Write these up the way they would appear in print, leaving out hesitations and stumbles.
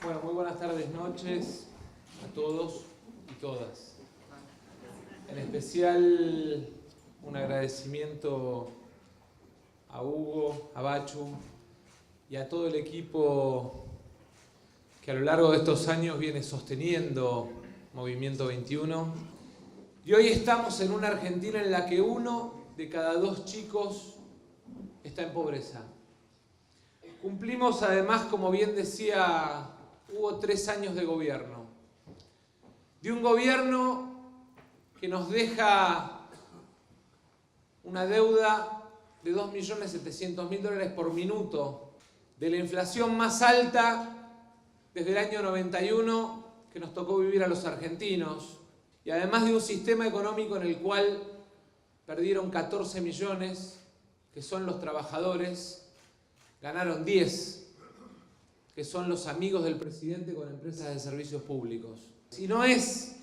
Bueno, muy buenas tardes, noches a todos y todas. En especial un agradecimiento a Hugo, a Bachu y a todo el equipo que a lo largo de estos años viene sosteniendo Movimiento 21. Y hoy estamos en una Argentina en la que 1 de cada 2 chicos está en pobreza. Cumplimos además, como bien decía Hugo, 3 años de gobierno. De un gobierno que nos deja una deuda de $2.700.000 por minuto, de la inflación más alta desde el año 91 que nos tocó vivir a los argentinos, y además de un sistema económico en el cual perdieron 14 millones, que son los trabajadores, ganaron 10, que son los amigos del presidente con empresas de servicios públicos. Y no es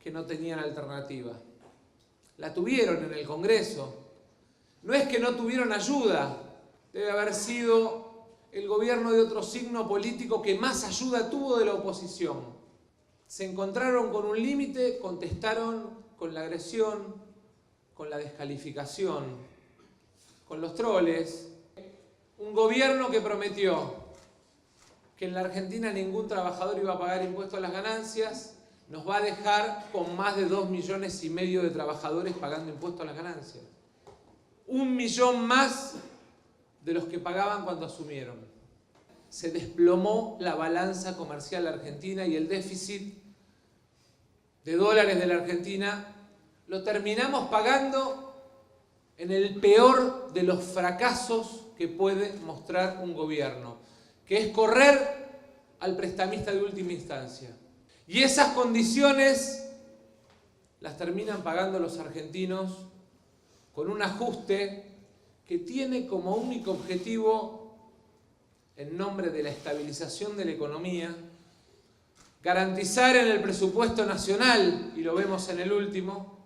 que no tenían alternativa, la tuvieron en el Congreso. No es que no tuvieron ayuda, debe haber sido el gobierno de otro signo político que más ayuda tuvo de la oposición. Se encontraron con un límite, contestaron con la agresión, con la descalificación, con los troles. Un gobierno que prometió que en la Argentina ningún trabajador iba a pagar impuestos a las ganancias, nos va a dejar con más de 2,5 millones de trabajadores pagando impuestos a las ganancias. 1 millón más de los que pagaban cuando asumieron. Se desplomó la balanza comercial argentina y el déficit de dólares de la Argentina lo terminamos pagando en el peor de los fracasos que puede mostrar un gobierno, que es correr al prestamista de última instancia. Y esas condiciones las terminan pagando los argentinos con un ajuste que tiene como único objetivo, en nombre de la estabilización de la economía, garantizar en el presupuesto nacional, y lo vemos en el último,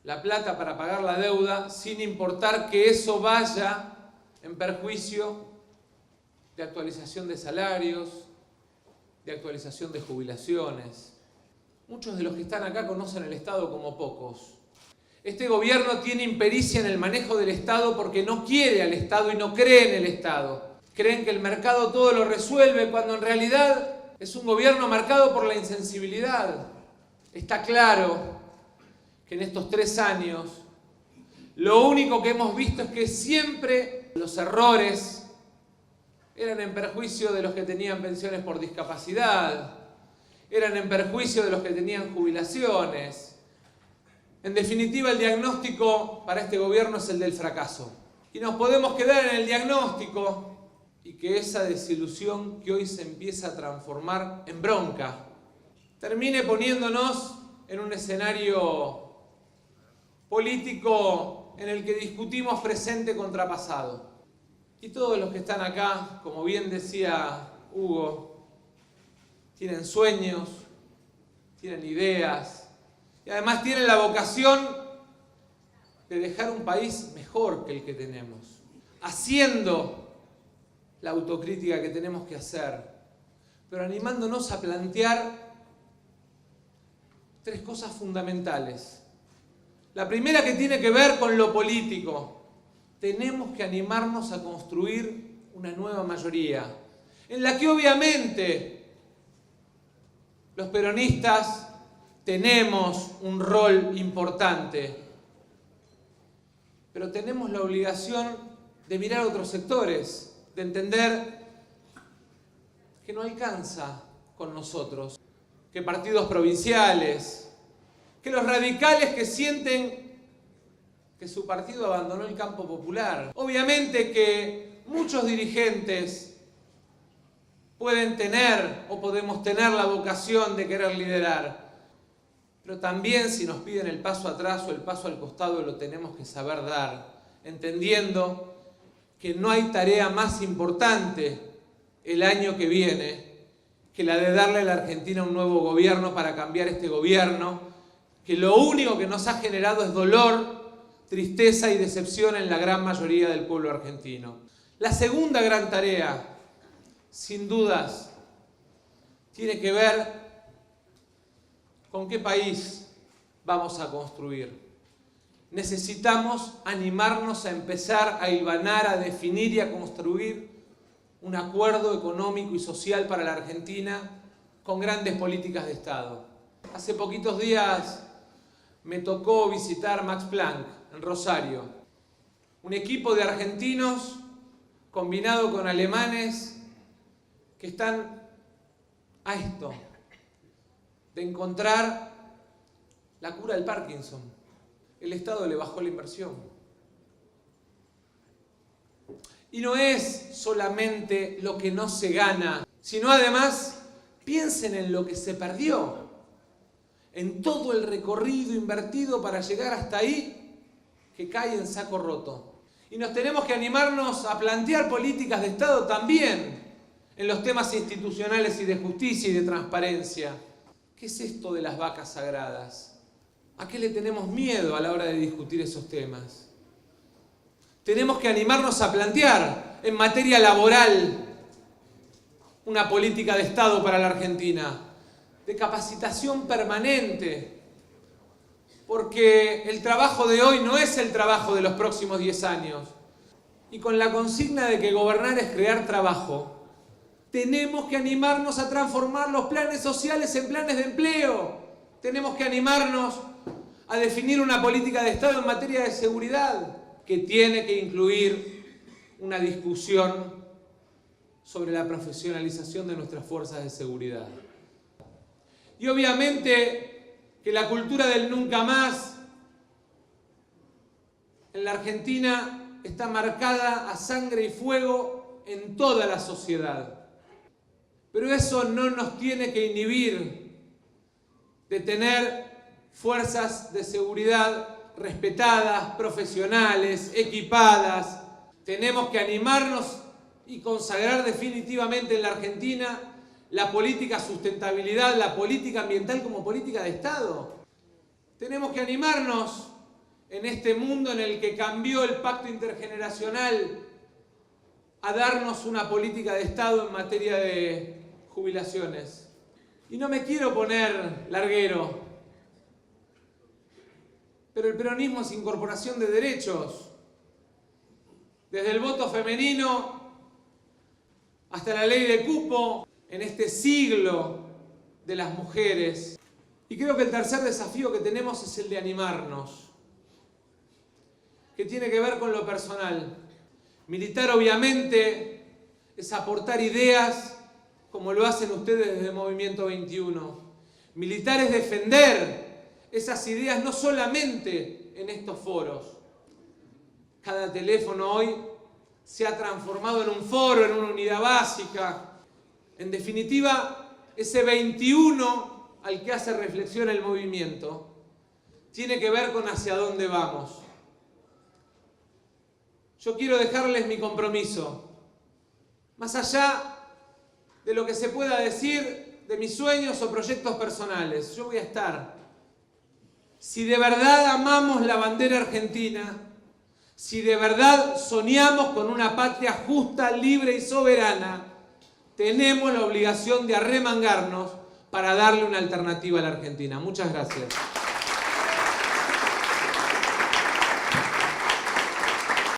la plata para pagar la deuda, sin importar que eso vaya en perjuicio de actualización de salarios, de actualización de jubilaciones. Muchos de los que están acá conocen el Estado como pocos. Este gobierno tiene impericia en el manejo del Estado porque no quiere al Estado y no cree en el Estado. Creen que el mercado todo lo resuelve, cuando en realidad es un gobierno marcado por la insensibilidad. Está claro que en estos 3 años lo único que hemos visto es que siempre los errores eran en perjuicio de los que tenían pensiones por discapacidad, eran en perjuicio de los que tenían jubilaciones. En definitiva, el diagnóstico para este gobierno es el del fracaso. Y nos podemos quedar en el diagnóstico y que esa desilusión que hoy se empieza a transformar en bronca termine poniéndonos en un escenario político en el que discutimos presente contra pasado. Y todos los que están acá, como bien decía Hugo, tienen sueños, tienen ideas y además tienen la vocación de dejar un país mejor que el que tenemos, haciendo la autocrítica que tenemos que hacer, pero animándonos a plantear 3 cosas fundamentales. La primera, que tiene que ver con lo político. Tenemos que animarnos a construir una nueva mayoría, en la que obviamente los peronistas tenemos un rol importante, pero tenemos la obligación de mirar a otros sectores, de entender que no alcanza con nosotros, que partidos provinciales, que los radicales que sienten que su partido abandonó el campo popular. Obviamente que muchos dirigentes pueden tener o podemos tener la vocación de querer liderar, pero también si nos piden el paso atrás o el paso al costado lo tenemos que saber dar, entendiendo que no hay tarea más importante el año que viene que la de darle a la Argentina un nuevo gobierno para cambiar este gobierno, que lo único que nos ha generado es dolor, tristeza y decepción en la gran mayoría del pueblo argentino. La segunda gran tarea, sin dudas, tiene que ver con qué país vamos a construir. Necesitamos animarnos a empezar a hilvanar, a definir y a construir un acuerdo económico y social para la Argentina con grandes políticas de Estado. Hace poquitos días me tocó visitar Max Planck en Rosario. Un equipo de argentinos combinado con alemanes que están a esto, de encontrar la cura del Parkinson. El Estado le bajó la inversión. Y no es solamente lo que no se gana, sino además piensen en lo que se perdió, en todo el recorrido invertido para llegar hasta ahí, que cae en saco roto. Y nos tenemos que animarnos a plantear políticas de Estado también en los temas institucionales y de justicia y de transparencia. ¿Qué es esto de las vacas sagradas? ¿A qué le tenemos miedo a la hora de discutir esos temas? Tenemos que animarnos a plantear en materia laboral una política de Estado para la Argentina, de capacitación permanente, porque el trabajo de hoy no es el trabajo de los próximos 10 años. Y con la consigna de que gobernar es crear trabajo, tenemos que animarnos a transformar los planes sociales en planes de empleo. Tenemos que animarnos a definir una política de Estado en materia de seguridad que tiene que incluir una discusión sobre la profesionalización de nuestras fuerzas de seguridad. Y obviamente que la cultura del nunca más en la Argentina está marcada a sangre y fuego en toda la sociedad. Pero eso no nos tiene que inhibir de tener fuerzas de seguridad respetadas, profesionales, equipadas. Tenemos que animarnos y consagrar definitivamente en la Argentina la política sustentabilidad, la política ambiental como política de Estado. Tenemos que animarnos en este mundo en el que cambió el pacto intergeneracional a darnos una política de Estado en materia de jubilaciones. Y no me quiero poner larguero, pero el peronismo es incorporación de derechos, desde el voto femenino hasta la ley de cupo en este siglo de las mujeres. Y creo que el tercer desafío que tenemos es el de animarnos, que tiene que ver con lo personal. Militar obviamente es aportar ideas como lo hacen ustedes desde Movimiento 21. Militar es defender esas ideas no solamente en estos foros. Cada teléfono hoy se ha transformado en un foro, en una unidad básica. En definitiva, ese 21 al que hace reflexión el movimiento tiene que ver con hacia dónde vamos. Yo quiero dejarles mi compromiso. Más allá de lo que se pueda decir de mis sueños o proyectos personales, yo voy a estar. Si de verdad amamos la bandera argentina, si de verdad soñamos con una patria justa, libre y soberana, tenemos la obligación de arremangarnos para darle una alternativa a la Argentina. Muchas gracias.